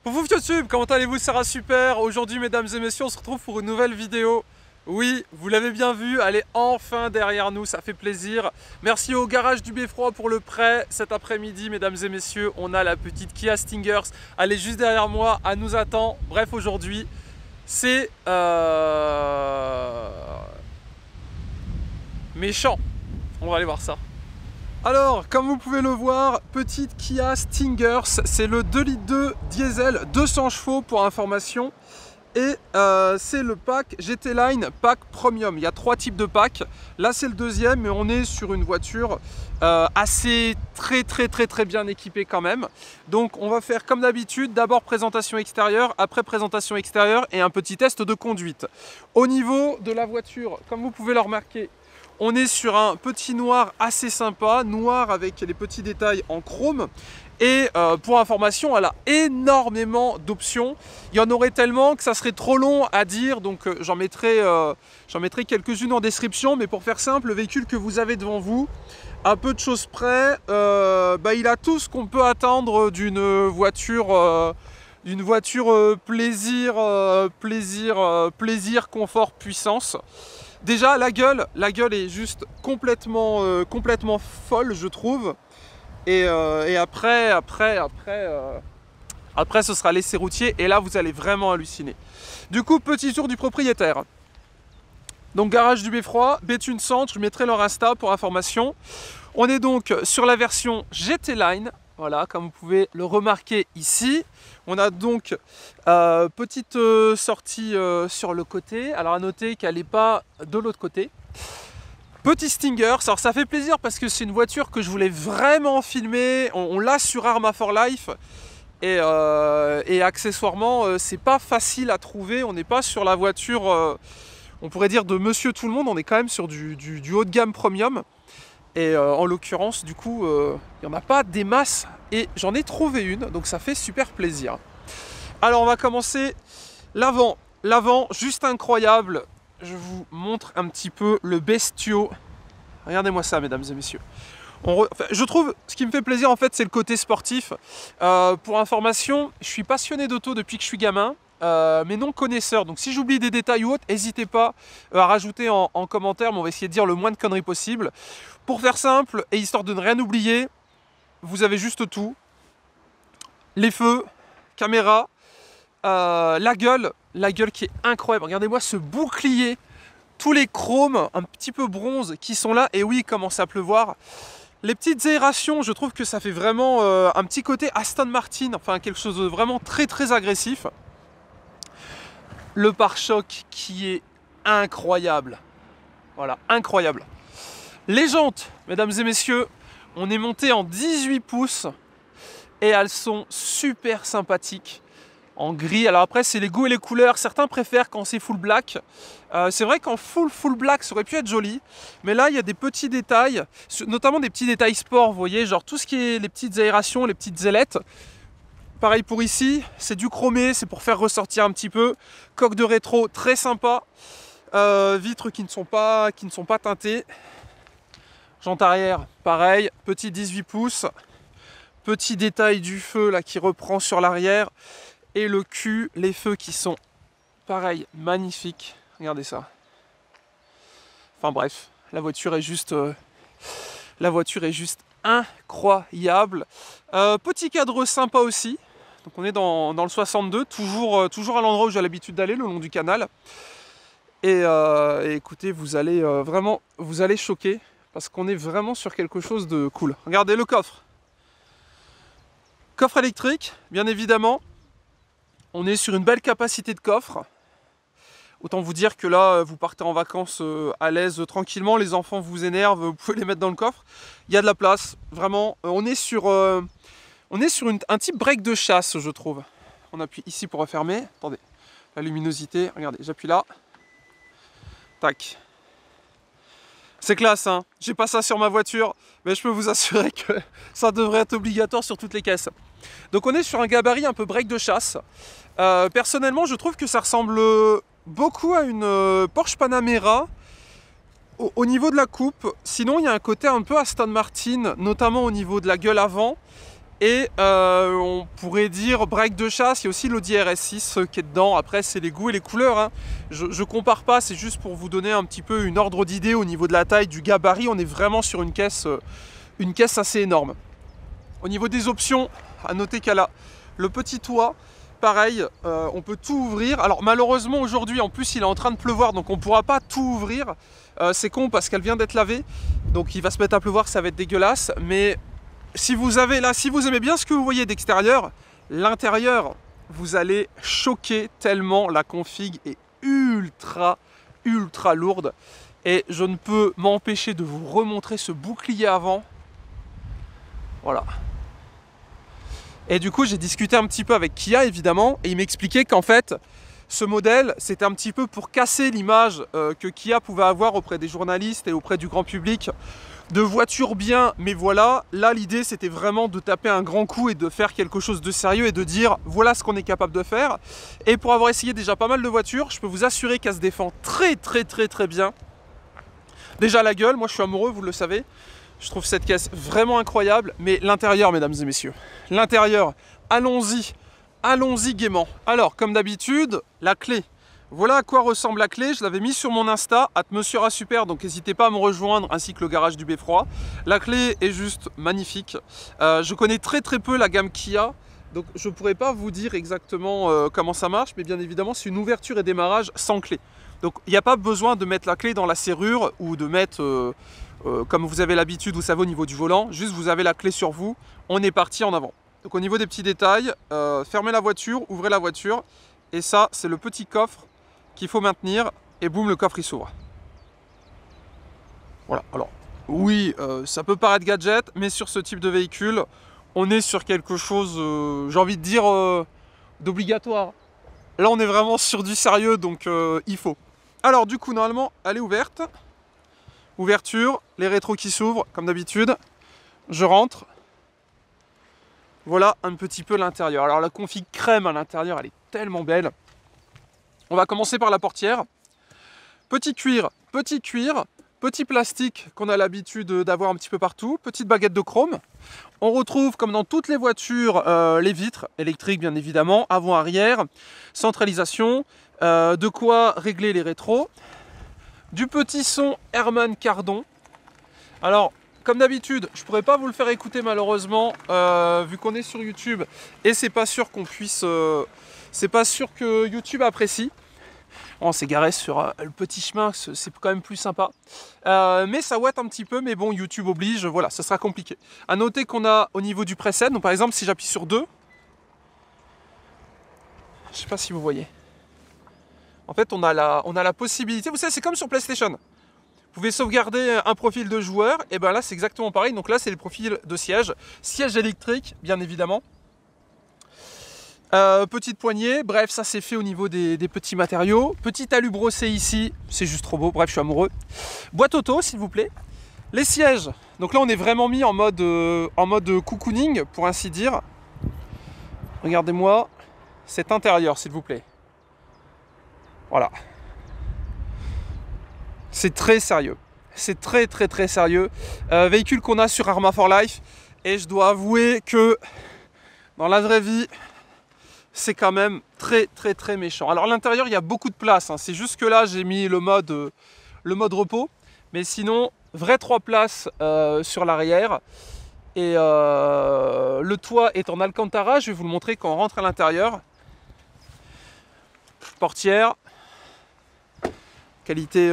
Bonjour YouTube, comment allez-vous? Ça va super. Aujourd'hui, mesdames et messieurs, on se retrouve pour une nouvelle vidéo. Oui, vous l'avez bien vu, elle est enfin derrière nous, ça fait plaisir. Merci au garage du Beffroi pour le prêt. Cet après-midi, mesdames et messieurs, on a la petite Kia Stingers. Elle est juste derrière moi, elle nous attend. Bref, aujourd'hui, c'est méchant. On va aller voir ça. Alors, comme vous pouvez le voir, petite Kia Stingers, c'est le 2,2 litres diesel, 200 chevaux pour information. Et c'est le pack GT Line pack Premium. Il y a 3 types de packs. Là, c'est le deuxième, mais on est sur une voiture assez très bien équipée quand même. Donc, on va faire comme d'habitude, d'abord présentation extérieure, après présentation extérieure et un petit test de conduite. Au niveau de la voiture, comme vous pouvez le remarquer, on est sur un petit noir assez sympa, noir avec les petits détails en chrome. Et pour information, elle a énormément d'options. Il y en aurait tellement que ça serait trop long à dire, donc j'en mettrai quelques-unes en description. Mais pour faire simple, le véhicule que vous avez devant vous, à peu de choses près, il a tout ce qu'on peut attendre d'une voiture plaisir, confort, puissance. Déjà, la gueule est juste complètement folle, je trouve. Et après, ce sera l'essai routier. Et là, vous allez vraiment halluciner. Du coup, petit tour du propriétaire. Donc, garage du Beffroi, Béthune Centre, je mettrai leur Insta pour information. On est donc sur la version GT Line. Voilà, comme vous pouvez le remarquer ici. On a donc petite sortie sur le côté. Alors à noter qu'elle n'est pas de l'autre côté. Petit Stinger, alors ça fait plaisir parce que c'est une voiture que je voulais vraiment filmer. On l'a sur Arma for Life. Et accessoirement, c'est pas facile à trouver. On n'est pas sur la voiture, on pourrait dire de Monsieur Tout le Monde. On est quand même sur du haut de gamme premium. Et en l'occurrence, du coup, il n'y en a pas des masses. Et j'en ai trouvé une, donc ça fait super plaisir. Alors, on va commencer l'avant. L'avant, juste incroyable. Je vous montre un petit peu le bestiau. Regardez-moi ça, mesdames et messieurs. Je trouve, ce qui me fait plaisir, en fait, c'est le côté sportif. Pour information, je suis passionné d'auto depuis que je suis gamin. Mais non connaisseur, donc si j'oublie des détails ou autres, n'hésitez pas à rajouter en commentaire, mais on va essayer de dire le moins de conneries possible. Pour faire simple, et histoire de ne rien oublier, vous avez juste tout. Les feux, caméra, la gueule qui est incroyable. Regardez-moi ce bouclier, tous les chromes, un petit peu bronze qui sont là, et oui, il commence à pleuvoir. Les petites aérations, je trouve que ça fait vraiment un petit côté Aston Martin, enfin quelque chose de vraiment très agressif. Le pare-choc qui est incroyable. Voilà, incroyable. Les jantes, mesdames et messieurs, on est monté en 18 pouces et elles sont super sympathiques. En gris, alors après c'est les goûts et les couleurs, certains préfèrent quand c'est full black. C'est vrai qu'en full black ça aurait pu être joli, mais là il y a des petits détails, notamment des petits détails sport, vous voyez, genre tout ce qui est les petites aérations, les petites ailettes. Pareil pour ici, c'est du chromé, c'est pour faire ressortir un petit peu. Coque de rétro très sympa, vitres qui ne sont pas teintées. Jante arrière, pareil, petit 18 pouces. Petit détail du feu là qui reprend sur l'arrière. Et le cul, les feux qui sont pareil, magnifiques. Regardez ça. Enfin bref, la voiture est juste incroyable. Petit cadre sympa aussi. Donc on est dans le 62, toujours à l'endroit où j'ai l'habitude d'aller, le long du canal. Et écoutez, vous allez vraiment choquer, parce qu'on est vraiment sur quelque chose de cool. Regardez le coffre. Coffre électrique, bien évidemment. On est sur une belle capacité de coffre. Autant vous dire que là, vous partez en vacances à l'aise, tranquillement. Les enfants vous énervent, vous pouvez les mettre dans le coffre. Il y a de la place, vraiment. On est sur un type break de chasse, je trouve. On appuie ici pour refermer. Attendez, la luminosité, regardez, j'appuie là. Tac. C'est classe, hein. J'ai pas ça sur ma voiture, mais je peux vous assurer que ça devrait être obligatoire sur toutes les caisses. Donc on est sur un gabarit un peu break de chasse. Personnellement, je trouve que ça ressemble beaucoup à une Porsche Panamera au niveau de la coupe. Sinon, il y a un côté un peu Aston Martin, notamment au niveau de la gueule avant. Et on pourrait dire break de chasse, il y a aussi l'Audi RS6 qui est dedans. Après c'est les goûts et les couleurs, hein. Je compare pas, c'est juste pour vous donner un petit peu une ordre d'idée au niveau de la taille, du gabarit. On est vraiment sur une caisse assez énorme. Au niveau des options, à noter qu'elle a le petit toit, pareil, on peut tout ouvrir. Alors malheureusement aujourd'hui, en plus il est en train de pleuvoir, donc on ne pourra pas tout ouvrir. C'est con parce qu'elle vient d'être lavée, donc il va se mettre à pleuvoir, ça va être dégueulasse. Mais si vous aimez bien ce que vous voyez d'extérieur, l'intérieur, vous allez choquer tellement la config est ultra lourde. Et je ne peux m'empêcher de vous remontrer ce bouclier avant. Voilà. Et du coup, j'ai discuté un petit peu avec Kia, évidemment, et il m'expliquait qu'en fait, ce modèle, c'était un petit peu pour casser l'image que Kia pouvait avoir auprès des journalistes et auprès du grand public de voitures bien, mais voilà. Là, l'idée, c'était vraiment de taper un grand coup et de faire quelque chose de sérieux et de dire, voilà ce qu'on est capable de faire. Et pour avoir essayé déjà pas mal de voitures, je peux vous assurer qu'elle se défend très bien. Déjà la gueule, moi je suis amoureux, vous le savez. Je trouve cette caisse vraiment incroyable, mais l'intérieur, mesdames et messieurs, l'intérieur, allons-y gaiement. Alors, comme d'habitude, la clé. Voilà à quoi ressemble la clé, je l'avais mis sur mon Insta, @MonsieurASuper, donc n'hésitez pas à me rejoindre, ainsi que le garage du Beffroi. La clé est juste magnifique. Je connais très peu la gamme Kia, donc je ne pourrais pas vous dire exactement comment ça marche, mais bien évidemment, c'est une ouverture et démarrage sans clé. Donc il n'y a pas besoin de mettre la clé dans la serrure ou de mettre... comme vous avez l'habitude, vous savez, au niveau du volant, juste vous avez la clé sur vous, on est parti en avant. Donc au niveau des petits détails, fermez la voiture, ouvrez la voiture, et ça c'est le petit coffre qu'il faut maintenir, et boum, le coffre il s'ouvre. Voilà, alors oui, ça peut paraître gadget, mais sur ce type de véhicule, on est sur quelque chose, j'ai envie de dire, d'obligatoire. Là on est vraiment sur du sérieux, donc il faut. Alors du coup, normalement, elle est ouverte. Ouverture, les rétros qui s'ouvrent, comme d'habitude. Je rentre. Voilà un petit peu l'intérieur. Alors la config crème à l'intérieur, elle est tellement belle. On va commencer par la portière. Petit cuir, petit plastique qu'on a l'habitude d'avoir un petit peu partout. Petite baguette de chrome. On retrouve, comme dans toutes les voitures, les vitres électriques bien évidemment, avant-arrière, centralisation, de quoi régler les rétros. Du petit son Herman Kardon. Alors, comme d'habitude, je ne pourrais pas vous le faire écouter malheureusement, vu qu'on est sur YouTube, et c'est pas sûr qu'on puisse... c'est pas sûr que YouTube apprécie. On s'est garé sur le petit chemin, c'est quand même plus sympa. Mais ça ouate un petit peu, mais bon, YouTube oblige, voilà, ça sera compliqué. A noter qu'on a au niveau du preset, donc par exemple, si j'appuie sur 2, je sais pas si vous voyez. En fait, on a la possibilité, vous savez, c'est comme sur PlayStation. Vous pouvez sauvegarder un profil de joueur, et bien là, c'est exactement pareil. Donc là, c'est le profil de siège. Siège électrique, bien évidemment. Petite poignée, bref, ça c'est fait au niveau des petits matériaux. Petit alu brossé ici, c'est juste trop beau, bref, je suis amoureux. Boîte auto, s'il vous plaît. Les sièges, donc là, on est vraiment mis en mode cocooning, pour ainsi dire. Regardez-moi cet intérieur, s'il vous plaît. Voilà. C'est très sérieux. C'est très sérieux. Véhicule qu'on a sur Arma for Life. Et je dois avouer que dans la vraie vie, c'est quand même très méchant. Alors à l'intérieur, il y a beaucoup de place. Hein. C'est juste que là, j'ai mis le mode repos. Mais sinon, vrai 3 places sur l'arrière. Et le toit est en Alcantara. Je vais vous le montrer quand on rentre à l'intérieur. Portière. Qualité,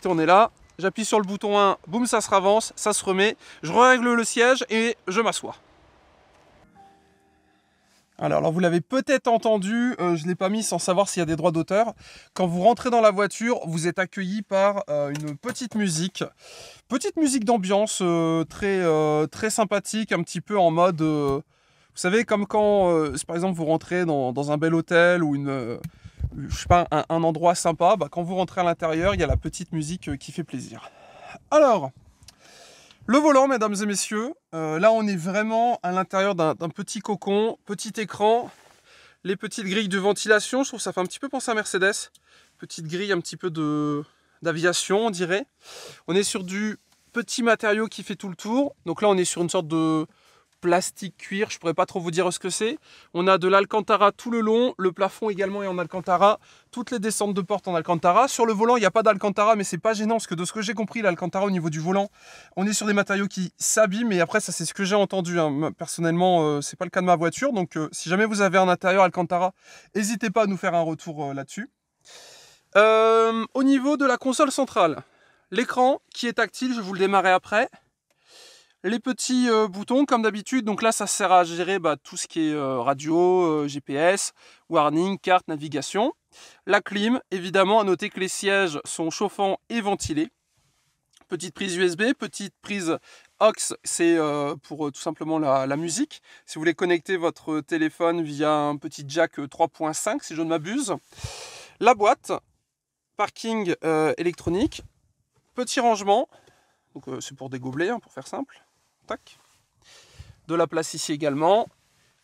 on est là. J'appuie sur le bouton 1, boum, ça se ravance, ça se remet. Je règle le siège et je m'assois. Alors vous l'avez peut-être entendu, je ne l'ai pas mis sans savoir s'il y a des droits d'auteur. Quand vous rentrez dans la voiture, vous êtes accueilli par une petite musique. Petite musique d'ambiance très sympathique, un petit peu en mode... vous savez, comme quand, par exemple, vous rentrez dans un bel hôtel ou je sais pas, un endroit sympa, bah, quand vous rentrez à l'intérieur, il y a la petite musique qui fait plaisir. Alors, le volant, mesdames et messieurs, là on est vraiment à l'intérieur d'un petit cocon, petit écran, les petites grilles de ventilation, je trouve que ça fait un petit peu penser à Mercedes, petite grille un petit peu d'aviation on dirait. On est sur du petit matériau qui fait tout le tour, donc là on est sur une sorte de plastique cuir, je pourrais pas trop vous dire ce que c'est. On a de l'Alcantara tout le long, le plafond également est en Alcantara, toutes les descentes de porte en Alcantara. Sur le volant, il n'y a pas d'Alcantara, mais c'est pas gênant parce que de ce que j'ai compris, l'Alcantara au niveau du volant, on est sur des matériaux qui s'abîment. Et après, ça c'est ce que j'ai entendu. Hein. Personnellement, c'est pas le cas de ma voiture. Donc, si jamais vous avez un intérieur Alcantara, n'hésitez pas à nous faire un retour là-dessus. Au niveau de la console centrale, l'écran qui est tactile, je vais vous le démarrer après. Les petits boutons comme d'habitude, donc là ça sert à gérer tout ce qui est radio, GPS, warning, carte, navigation. La clim, évidemment, à noter que les sièges sont chauffants et ventilés. Petite prise USB, petite prise aux, c'est pour tout simplement la musique. Si vous voulez connecter votre téléphone via un petit jack 3.5 si je ne m'abuse. La boîte, parking électronique, petit rangement, donc c'est pour des gobelets, hein, pour faire simple. Tac. De la place ici également.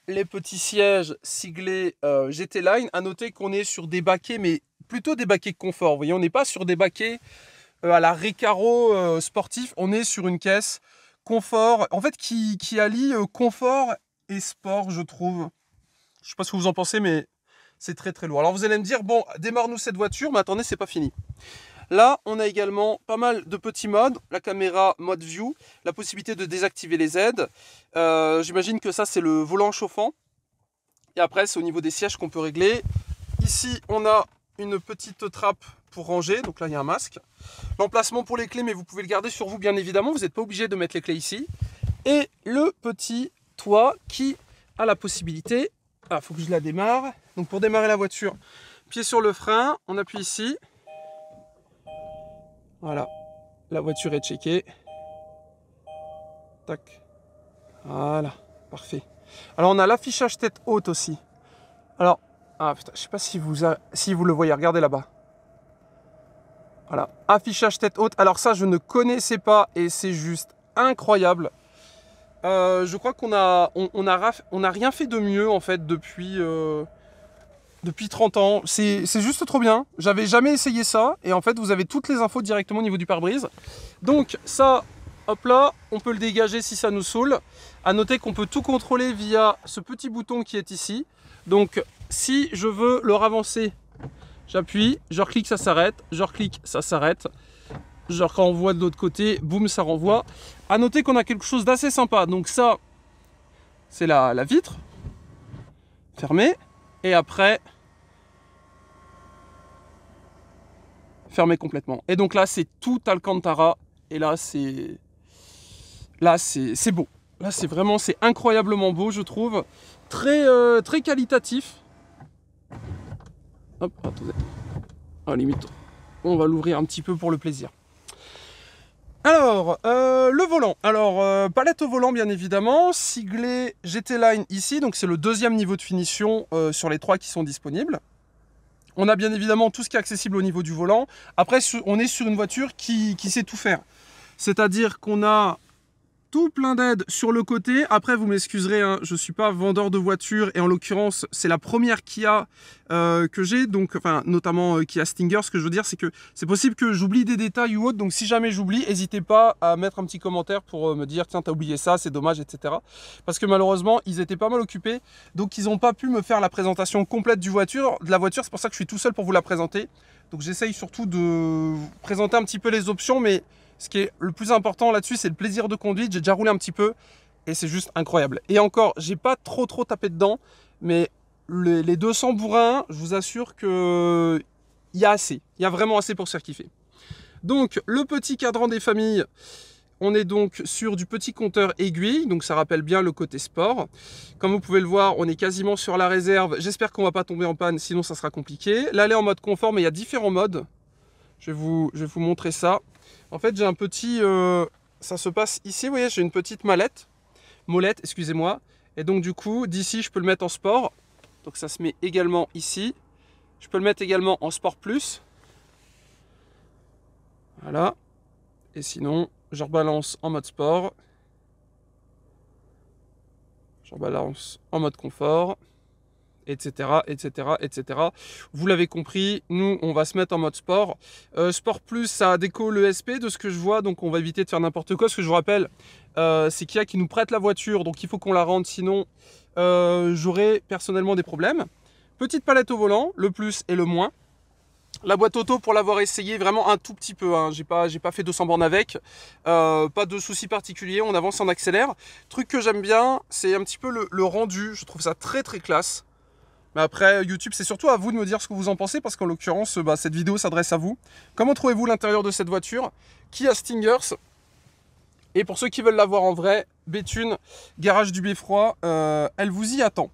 Les petits sièges siglés GT Line. À noter qu'on est sur des baquets, mais plutôt des baquets confort. Vous voyez, on n'est pas sur des baquets à la Recaro sportif. On est sur une caisse confort, en fait, qui allie confort et sport, je trouve. Je ne sais pas ce que vous en pensez, mais c'est très très lourd. Alors vous allez me dire, bon, démarre-nous cette voiture, mais attendez, c'est pas fini. Là, on a également pas mal de petits modes. La caméra mode view, la possibilité de désactiver les aides. J'imagine que ça, c'est le volant chauffant. Et après, c'est au niveau des sièges qu'on peut régler. Ici, on a une petite trappe pour ranger. Donc là, il y a un masque. L'emplacement pour les clés, mais vous pouvez le garder sur vous, bien évidemment. Vous n'êtes pas obligé de mettre les clés ici. Et le petit toit qui a la possibilité... Ah, il faut que je la démarre. Donc pour démarrer la voiture, pied sur le frein, on appuie ici. Voilà, la voiture est checkée. Tac. Voilà, parfait. Alors on a l'affichage tête haute aussi. Alors, ah putain, je sais pas si vous le voyez, regardez là-bas. Voilà, affichage tête haute. Alors ça, je ne connaissais pas et c'est juste incroyable. Je crois qu'on a rien fait de mieux en fait depuis 30 ans, c'est juste trop bien. J'avais jamais essayé ça et en fait vous avez toutes les infos directement au niveau du pare-brise. Donc ça, hop là, on peut le dégager si ça nous saoule. À noter qu'on peut tout contrôler via ce petit bouton qui est ici. Donc si je veux le ravancer, j'appuie, je reclique, ça s'arrête, je reclique, ça s'arrête. Je renvoie de l'autre côté, boum, ça renvoie. À noter qu'on a quelque chose d'assez sympa. Donc ça, c'est la vitre fermée. Et après, fermé complètement. Et donc là, c'est tout Alcantara. Et là, c'est beau. Là, c'est vraiment, c'est incroyablement beau, je trouve. Très, très qualitatif. Hop, attendez. Ah, limite, on va l'ouvrir un petit peu pour le plaisir. Alors, le volant. Alors, palette au volant, bien évidemment. Siglé GT Line ici. Donc, c'est le deuxième niveau de finition sur les 3 qui sont disponibles. On a bien évidemment tout ce qui est accessible au niveau du volant. Après, on est sur une voiture qui sait tout faire. C'est-à-dire qu'on a tout plein d'aides sur le côté. Après, vous m'excuserez, hein, je ne suis pas vendeur de voitures. Et en l'occurrence, c'est la première Kia que j'ai. Donc, enfin, notamment Kia Stinger. Ce que je veux dire, c'est que c'est possible que j'oublie des détails ou autre. Donc, si jamais j'oublie, n'hésitez pas à mettre un petit commentaire pour me dire, tiens, t'as oublié ça, c'est dommage, etc. Parce que malheureusement, ils étaient pas mal occupés. Donc, ils n'ont pas pu me faire la présentation complète de la voiture. C'est pour ça que je suis tout seul pour vous la présenter. Donc, j'essaye surtout de vous présenter un petit peu les options, mais... Ce qui est le plus important là-dessus, c'est le plaisir de conduite. J'ai déjà roulé un petit peu et c'est juste incroyable. Et encore, j'ai pas trop tapé dedans, mais les 200 bourrins, je vous assure qu'il y a assez. Il y a vraiment assez pour se faire kiffer. Donc, le petit cadran des familles, on est donc sur du petit compteur aiguille. Donc, ça rappelle bien le côté sport. Comme vous pouvez le voir, on est quasiment sur la réserve. J'espère qu'on ne va pas tomber en panne, sinon ça sera compliqué. Là, elle est en mode confort, mais il y a différents modes. Je vais vous montrer ça. En fait, j'ai un petit... ça se passe ici, vous voyez, j'ai une petite molette, excusez-moi. Et donc, du coup, d'ici, je peux le mettre en sport. Donc, ça se met également ici. Je peux le mettre également en sport plus. Voilà. Et sinon, je rebalance en mode sport. Je rebalance en mode confort. etc., etc., etc. Vous l'avez compris, nous, on va se mettre en mode sport. Sport plus, ça déco l'ESP de ce que je vois, donc on va éviter de faire n'importe quoi. Ce que je vous rappelle, c'est qu'il y a qui nous prête la voiture, donc il faut qu'on la rende, sinon j'aurai personnellement des problèmes. Petite palette au volant, le plus et le moins. La boîte auto, pour l'avoir essayé vraiment un tout petit peu, hein. J'ai pas fait 200 bornes avec, pas de soucis particuliers, on avance, on accélère. Truc que j'aime bien, c'est un petit peu le rendu, je trouve ça très très classe. Mais après, YouTube, c'est surtout à vous de me dire ce que vous en pensez, parce qu'en l'occurrence, cette vidéo s'adresse à vous. Comment trouvez-vous l'intérieur de cette voiture? Kia Stingers. Et pour ceux qui veulent la voir en vrai, Béthune, garage du Beffroi, elle vous y attend.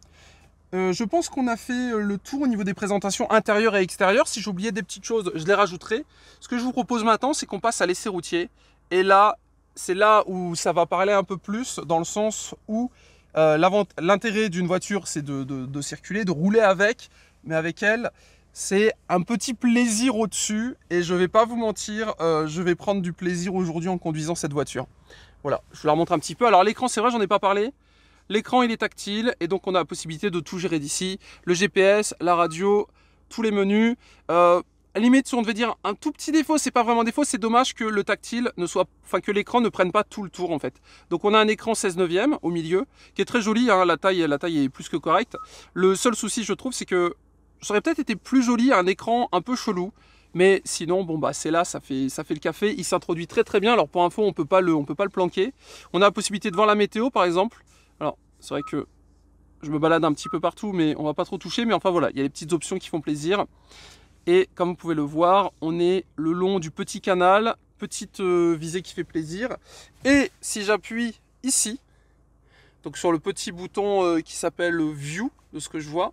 Je pense qu'on a fait le tour au niveau des présentations intérieures et extérieures. Si j'oubliais des petites choses, je les rajouterai. Ce que je vous propose maintenant, c'est qu'on passe à l'essai routier. Et là, c'est là où ça va parler un peu plus, dans le sens où l'intérêt d'une voiture, c'est de circuler, de rouler avec. Mais avec elle, c'est un petit plaisir au-dessus. Et je ne vais pas vous mentir, je vais prendre du plaisir aujourd'hui en conduisant cette voiture. Voilà, je vous la remontre un petit peu. Alors l'écran, c'est vrai, j'en ai pas parlé. L'écran, il est tactile et donc on a la possibilité de tout gérer d'ici. Le GPS, la radio, tous les menus. À la limite, si on devait dire un tout petit défaut, c'est pas vraiment défaut, c'est dommage que le tactile ne soit, enfin que l'écran ne prenne pas tout le tour en fait. Donc on a un écran 16/9 au milieu, qui est très joli, hein, la taille est plus que correcte. Le seul souci, je trouve, c'est que ça aurait peut-être été plus joli un écran un peu chelou. Mais sinon, bon bah c'est là, ça fait le café. Il s'introduit très très bien. Alors pour info, on peut pas le planquer. On a la possibilité de voir la météo par exemple. Alors, c'est vrai que je me balade un petit peu partout, mais on va pas trop toucher. Mais enfin voilà, il y a des petites options qui font plaisir. Et comme vous pouvez le voir, on est le long du petit canal, petite visée qui fait plaisir. Et si j'appuie ici, donc sur le petit bouton qui s'appelle View, de ce que je vois,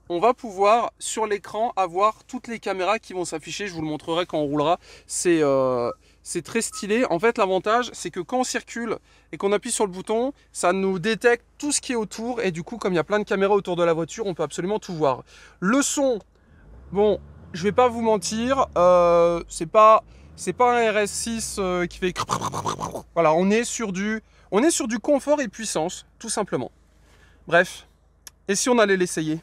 on va pouvoir sur l'écran avoir toutes les caméras qui vont s'afficher. Je vous le montrerai quand on roulera. C'est très stylé. En fait, l'avantage, c'est que quand on circule et qu'on appuie sur le bouton, ça nous détecte tout ce qui est autour. Et du coup, comme il y a plein de caméras autour de la voiture, on peut absolument tout voir. Le son, bon, je vais pas vous mentir, c'est pas un RS6 qui fait... Voilà, on est sur du confort et puissance, tout simplement. Bref, et si on allait l'essayer ?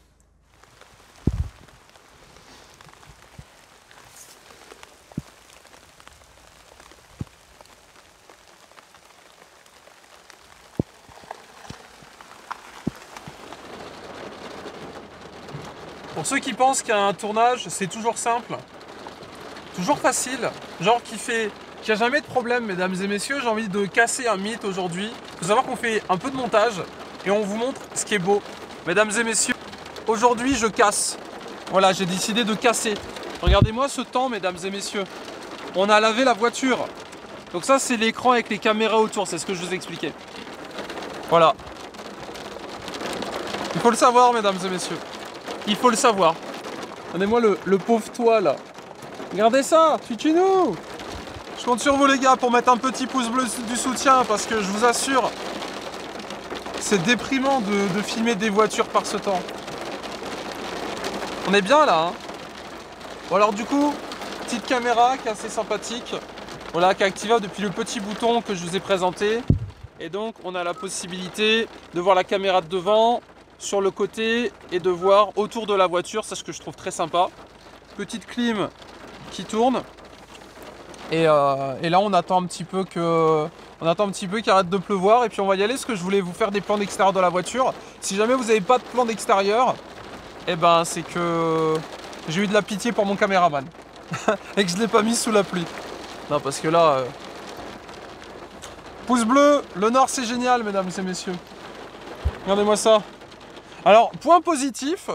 Pour ceux qui pensent qu'un tournage, c'est toujours simple, toujours facile, genre qui a jamais de problème, mesdames et messieurs, j'ai envie de casser un mythe aujourd'hui. Il faut savoir qu'on fait un peu de montage et on vous montre ce qui est beau. Mesdames et messieurs, aujourd'hui je casse. Voilà, j'ai décidé de casser. Regardez-moi ce temps, mesdames et messieurs. On a lavé la voiture. Donc ça, c'est l'écran avec les caméras autour, c'est ce que je vous expliquais. Voilà. Il faut le savoir, mesdames et messieurs. Il faut le savoir. Donnez-moi le pauvre toit là. Regardez ça, tutu-nous. Je compte sur vous les gars pour mettre un petit pouce bleu du soutien parce que je vous assure, c'est déprimant de filmer des voitures par ce temps. On est bien là, hein. Bon alors du coup, petite caméra qui est assez sympathique. Voilà, qui est activable depuis le petit bouton que je vous ai présenté. Et donc on a la possibilité de voir la caméra de devant, sur le côté et de voir autour de la voiture, c'est ce que je trouve très sympa. Petite clim qui tourne et là on attend un petit peu qu'il arrête de pleuvoir et puis on va y aller parce que je voulais vous faire des plans d'extérieur de la voiture. Si jamais vous n'avez pas de plan d'extérieur, et ben c'est que j'ai eu de la pitié pour mon caméraman et que je ne l'ai pas mis sous la pluie. Non parce que là pouce bleu, le nord c'est génial mesdames et messieurs. Regardez-moi ça. Alors, point positif,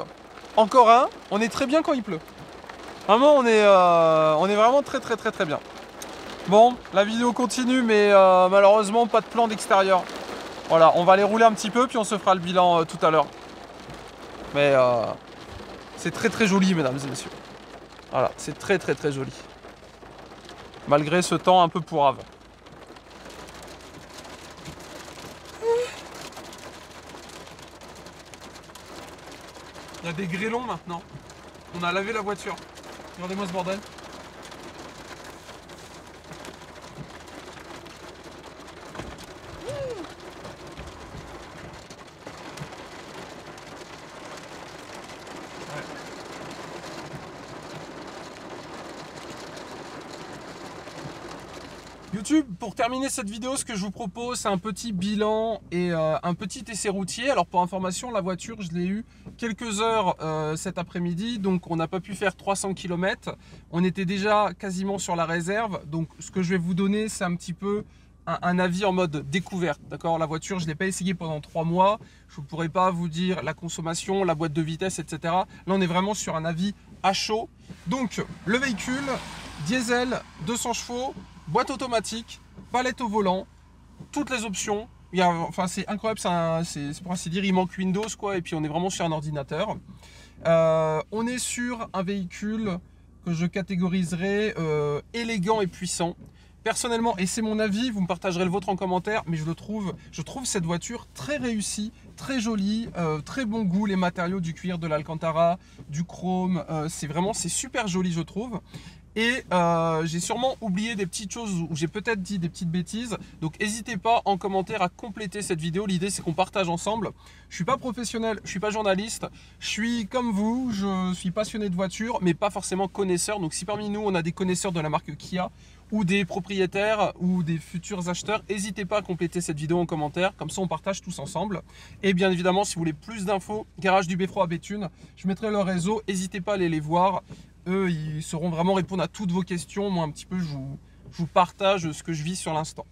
encore un, on est très bien quand il pleut. Vraiment, on est vraiment très bien. Bon, la vidéo continue, mais malheureusement, pas de plan d'extérieur. Voilà, on va aller rouler un petit peu, puis on se fera le bilan tout à l'heure. Mais c'est très joli, mesdames et messieurs. Voilà, c'est très joli. Malgré ce temps un peu pourrave. Il y a des grêlons maintenant. On a lavé la voiture. Regardez-moi ce bordel. YouTube, pour terminer cette vidéo, ce que je vous propose, c'est un petit bilan et un petit essai routier. Alors pour information, la voiture, je l'ai eue quelques heures cet après-midi, donc on n'a pas pu faire 300 km. On était déjà quasiment sur la réserve, donc ce que je vais vous donner, c'est un petit peu un avis en mode découverte. D'accord, la voiture, je ne l'ai pas essayée pendant 3 mois. Je ne pourrais pas vous dire la consommation, la boîte de vitesse, etc. Là, on est vraiment sur un avis à chaud. Donc, le véhicule, diesel, 200 chevaux, boîte automatique, palette au volant, toutes les options. Enfin, c'est incroyable, c'est pour ainsi dire, il manque Windows, quoi, et puis on est vraiment sur un ordinateur. On est sur un véhicule que je catégoriserais élégant et puissant. Personnellement, et c'est mon avis, vous me partagerez le vôtre en commentaire, mais je trouve cette voiture très réussie, très jolie, très bon goût, les matériaux, du cuir, de l'alcantara, du chrome, c'est super joli, je trouve. Et j'ai sûrement oublié des petites choses où j'ai peut-être dit des petites bêtises, donc n'hésitez pas en commentaire à compléter cette vidéo. L'idée, c'est qu'on partage ensemble. Je suis pas professionnel, je suis pas journaliste, je suis comme vous, je suis passionné de voiture, mais pas forcément connaisseur. Donc si parmi nous on a des connaisseurs de la marque Kia ou des propriétaires ou des futurs acheteurs, n'hésitez pas à compléter cette vidéo en commentaire, comme ça on partage tous ensemble. Et bien évidemment, si vous voulez plus d'infos, Garage du Beffroi à Béthune, je mettrai leur réseau, n'hésitez pas à aller les voir. Eux, ils sauront vraiment répondre à toutes vos questions. Moi, un petit peu, je vous partage ce que je vis sur l'instant.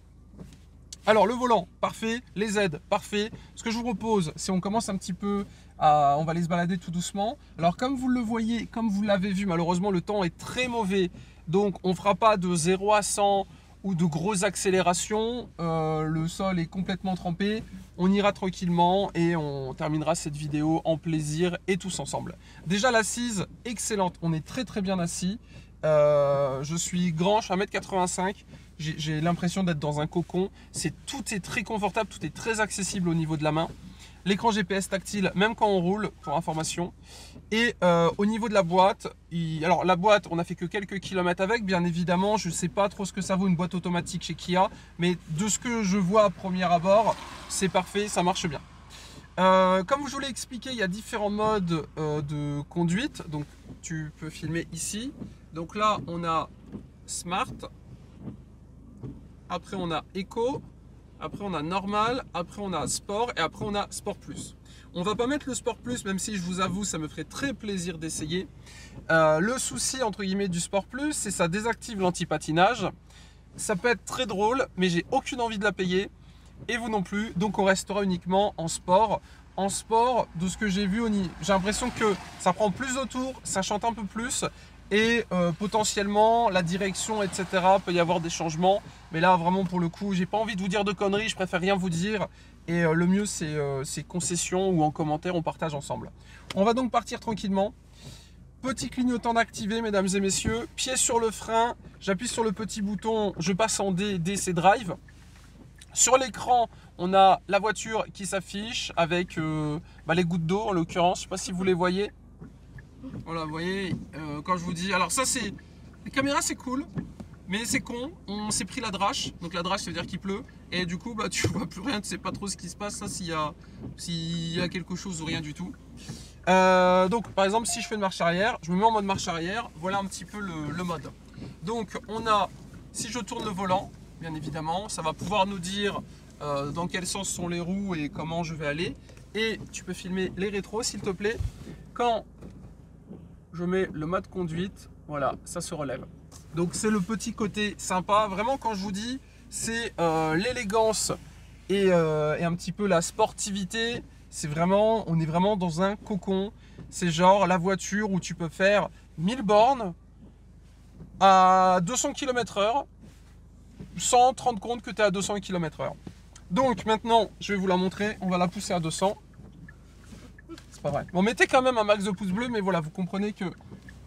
Alors, le volant, parfait. Les aides, parfait. Ce que je vous propose, c'est on commence un petit peu à... On va aller se balader tout doucement. Alors, comme vous le voyez, comme vous l'avez vu, malheureusement, le temps est très mauvais. Donc, on ne fera pas de 0 à 100 ou de grosses accélérations. Le sol est complètement trempé. On ira tranquillement et on terminera cette vidéo en plaisir et tous ensemble. Déjà, l'assise, excellente. On est très bien assis. Je suis grand, je suis 1m85. J'ai l'impression d'être dans un cocon. Tout est très confortable, tout est très accessible au niveau de la main. L'écran GPS tactile, même quand on roule, pour information. Et au niveau de la boîte, alors la boîte, on a fait que quelques kilomètres avec, bien évidemment. Je ne sais pas trop ce que ça vaut une boîte automatique chez Kia, mais de ce que je vois à premier abord, c'est parfait, ça marche bien. Comme je vous l'ai expliqué, il y a différents modes de conduite. Donc tu peux filmer ici. Donc là, on a Smart. Après, on a Eco. Après, on a Normal. Après, on a Sport. Et après, on a Sport Plus. On va pas mettre le Sport Plus, même si je vous avoue, ça me ferait très plaisir d'essayer. Le souci, entre guillemets, du Sport Plus, c'est que ça désactive l'anti-patinage. Ça peut être très drôle, mais j'ai aucune envie de la payer. Et vous non plus. Donc, on restera uniquement en sport. En sport, de ce que j'ai vu, j'ai l'impression que ça prend plus de tours, ça chante un peu plus. Et potentiellement la direction, etc. peut y avoir des changements, mais là vraiment pour le coup j'ai pas envie de vous dire de conneries, je préfère rien vous dire, et le mieux c'est concession ou en commentaire on partage ensemble. On va donc partir tranquillement. Petit clignotant d'activer, mesdames et messieurs, pied sur le frein, j'appuie sur le petit bouton, je passe en DC Drive. Sur l'écran, on a la voiture qui s'affiche avec les gouttes d'eau en l'occurrence, je sais pas si vous les voyez. Voilà, vous voyez, quand je vous dis... Alors ça, c'est... La caméra, c'est cool, mais c'est con. On s'est pris la drache. Donc la drache, ça veut dire qu'il pleut. Et du coup, tu vois plus rien, tu sais pas trop ce qui se passe. Ça, s'il y a quelque chose ou rien du tout. Donc, par exemple, si je fais une marche arrière, je me mets en mode marche arrière. Voilà un petit peu le mode. Donc, on a... Si je tourne le volant, bien évidemment, ça va pouvoir nous dire dans quel sens sont les roues et comment je vais aller. Et tu peux filmer les rétros, s'il te plaît. Quand... je mets le mode conduite, voilà, ça se relève. Donc c'est le petit côté sympa. Vraiment, quand je vous dis, c'est l'élégance et un petit peu la sportivité. C'est vraiment, on est vraiment dans un cocon. C'est genre la voiture où tu peux faire 1000 bornes à 200 km/h sans te rendre compte que tu es à 200 km/h. Donc maintenant, je vais vous la montrer. On va la pousser à 200. C'est pas vrai. Bon, mettez quand même un max de pouces bleus, mais voilà, vous comprenez que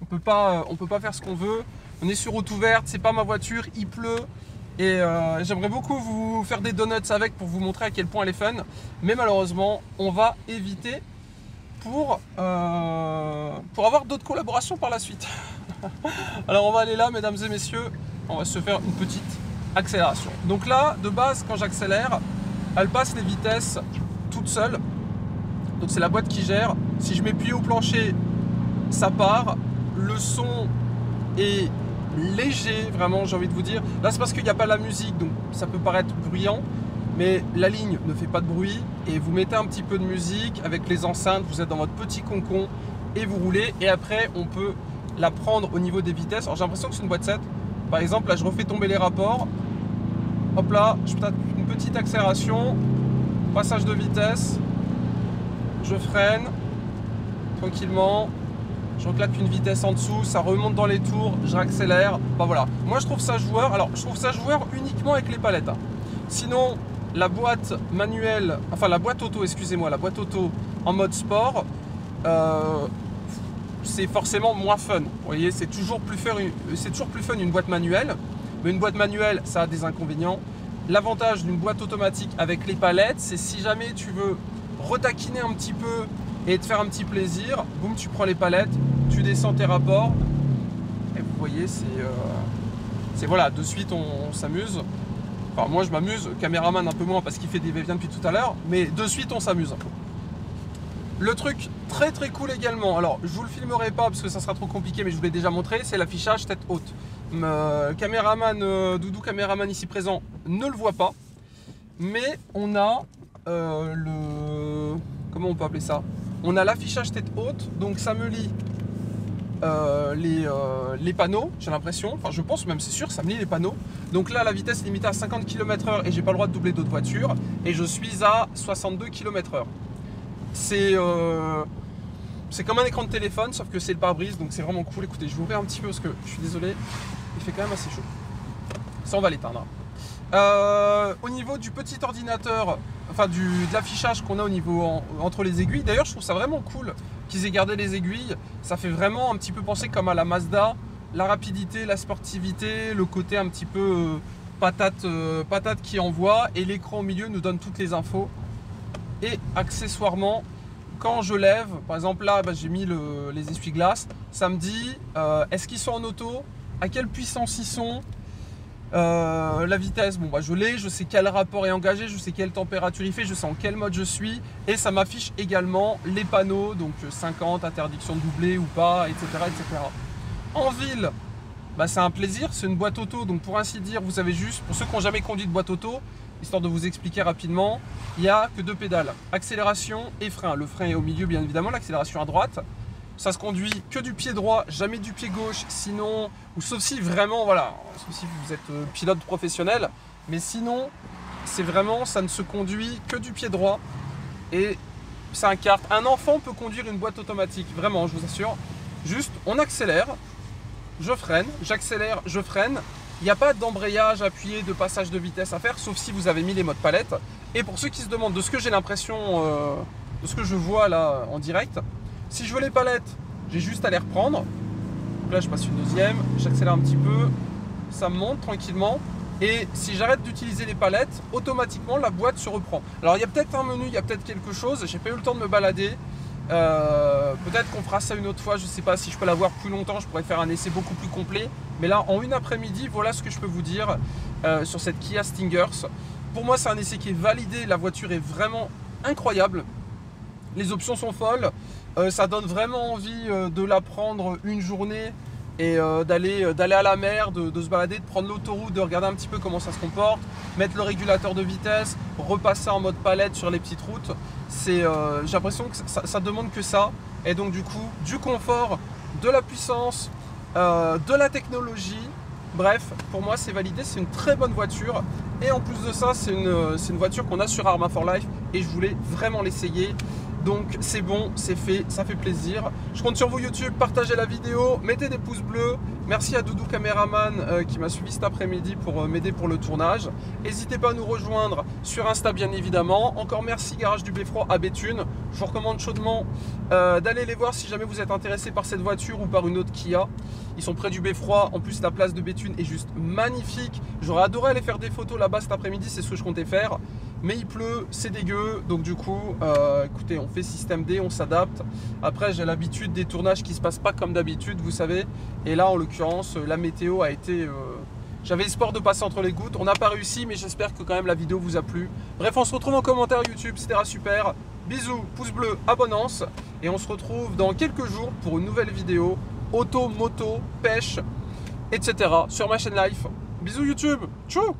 on peut pas faire ce qu'on veut. On est sur route ouverte, c'est pas ma voiture, il pleut. Et j'aimerais beaucoup vous faire des donuts avec pour vous montrer à quel point elle est fun. Mais malheureusement, on va éviter pour avoir d'autres collaborations par la suite. Alors on va aller là, mesdames et messieurs, on va se faire une petite accélération. Donc là, de base, quand j'accélère, elle passe les vitesses toute seule. Donc c'est la boîte qui gère. Si je mets pied au plancher, ça part. Le son est léger, vraiment, j'ai envie de vous dire. Là, c'est parce qu'il n'y a pas la musique, donc ça peut paraître bruyant, mais la ligne ne fait pas de bruit, et vous mettez un petit peu de musique avec les enceintes, vous êtes dans votre petit concon, et vous roulez, et après, on peut la prendre au niveau des vitesses. Alors, j'ai l'impression que c'est une boîte 7. Par exemple, là, je refais tomber les rapports. Hop là, je tape une petite accélération, passage de vitesse, je freine, tranquillement. Je reclaque une vitesse en dessous, ça remonte dans les tours, je réaccélère. Bah voilà. Moi je trouve ça joueur. Alors je trouve ça joueur uniquement avec les palettes. Hein. Sinon, la boîte manuelle, enfin la boîte auto, excusez-moi, la boîte auto en mode sport, c'est forcément moins fun. Vous voyez, c'est toujours plus fun une boîte manuelle. Mais une boîte manuelle, ça a des inconvénients. L'avantage d'une boîte automatique avec les palettes, c'est si jamais tu veux retaquiner un petit peu et te faire un petit plaisir, boum, tu prends les palettes, tu descends tes rapports, et vous voyez, c'est voilà, de suite on s'amuse. Enfin, moi je m'amuse, caméraman un peu moins parce qu'il fait des va-et-vient depuis tout à l'heure, mais de suite on s'amuse. Le truc très très cool également, alors je vous le filmerai pas parce que ça sera trop compliqué, mais je vous l'ai déjà montré, c'est l'affichage tête haute. Caméraman, Doudou caméraman ici présent ne le voit pas, mais on a comment on peut appeler ça? On a l'affichage tête haute, donc ça me lit les panneaux, j'ai l'impression, enfin je pense même, c'est sûr, ça me lit les panneaux. Donc là la vitesse est limitée à 50 km/h et j'ai pas le droit de doubler d'autres voitures, et je suis à 62 km/h. C'est comme un écran de téléphone, sauf que c'est le pare-brise, donc c'est vraiment cool. Écoutez, je vais ouvrir un petit peu parce que je suis désolé, il fait quand même assez chaud. Ça, on va l'éteindre. Au niveau du petit ordinateur, enfin de l'affichage qu'on a au niveau entre les aiguilles, d'ailleurs je trouve ça vraiment cool qu'ils aient gardé les aiguilles. Ça fait vraiment un petit peu penser comme à la Mazda, la rapidité, la sportivité, le côté un petit peu patate qui envoie, et l'écran au milieu nous donne toutes les infos. Et accessoirement, quand je lève, par exemple là j'ai mis les essuie-glaces, ça me dit est-ce qu'ils sont en auto, à quelle puissance ils sont. La vitesse, bon bah je l'ai, je sais quel rapport est engagé, je sais quelle température il fait, je sais en quel mode je suis, et ça m'affiche également les panneaux, donc 50, interdiction de doubler ou pas, etc. etc. En ville, bah c'est un plaisir, c'est une boîte auto, donc pour ainsi dire, vous savez juste, pour ceux qui n'ont jamais conduit de boîte auto, histoire de vous expliquer rapidement, il n'y a que deux pédales, accélération et frein. Le frein est au milieu bien évidemment, l'accélération à droite. Ça se conduit que du pied droit, jamais du pied gauche, sinon, ou sauf si vraiment, voilà, sauf si vous êtes pilote professionnel, mais sinon, c'est vraiment, ça ne se conduit que du pied droit, et c'est un kart. Un enfant peut conduire une boîte automatique, vraiment, je vous assure. Juste, on accélère, je freine, j'accélère, je freine. Il n'y a pas d'embrayage appuyé, de passage de vitesse à faire, sauf si vous avez mis les modes palette. Et pour ceux qui se demandent de ce que j'ai l'impression, de ce que je vois là en direct, si je veux les palettes, j'ai juste à les reprendre. Donc là, je passe une deuxième, j'accélère un petit peu, ça monte tranquillement. Et si j'arrête d'utiliser les palettes, automatiquement la boîte se reprend. Alors il y a peut-être un menu, il y a peut-être quelque chose, j'ai pas eu le temps de me balader. Peut-être qu'on fera ça une autre fois, je sais pas si je peux l'avoir plus longtemps, je pourrais faire un essai beaucoup plus complet. Mais là, en une après-midi, voilà ce que je peux vous dire sur cette Kia Stingers. Pour moi, c'est un essai qui est validé, la voiture est vraiment incroyable. Les options sont folles. Ça donne vraiment envie de la prendre une journée et d'aller à la mer, de se balader, de prendre l'autoroute, de regarder un petit peu comment ça se comporte, mettre le régulateur de vitesse, repasser en mode palette sur les petites routes. J'ai l'impression que ça demande que ça. Et donc du coup, du confort, de la puissance, de la technologie. Bref, pour moi c'est validé, c'est une très bonne voiture. Et en plus de ça, c'est une voiture qu'on a sur Arma for Life et je voulais vraiment l'essayer. Donc c'est bon, c'est fait, ça fait plaisir. Je compte sur vous YouTube, partagez la vidéo, mettez des pouces bleus. Merci à Doudou Caméraman qui m'a suivi cet après-midi pour m'aider pour le tournage. N'hésitez pas à nous rejoindre sur Insta bien évidemment. Encore merci Garage du Beffroi à Béthune. Je vous recommande chaudement d'aller les voir si jamais vous êtes intéressé par cette voiture ou par une autre Kia. Ils sont près du Beffroi, en plus la place de Béthune est juste magnifique. J'aurais adoré aller faire des photos là-bas cet après-midi, c'est ce que je comptais faire. Mais il pleut, c'est dégueu, donc du coup, écoutez, on fait système D, on s'adapte. Après, j'ai l'habitude des tournages qui se passent pas comme d'habitude, vous savez. Et là, en l'occurrence, la météo a été... J'avais espoir de passer entre les gouttes, on n'a pas réussi, mais j'espère que quand même la vidéo vous a plu. Bref, on se retrouve en commentaire YouTube, c'était super. Bisous, pouce bleu, abonnance. Et on se retrouve dans quelques jours pour une nouvelle vidéo. Auto, moto, pêche. etc. sur ma chaîne live. Bisous YouTube, ciao.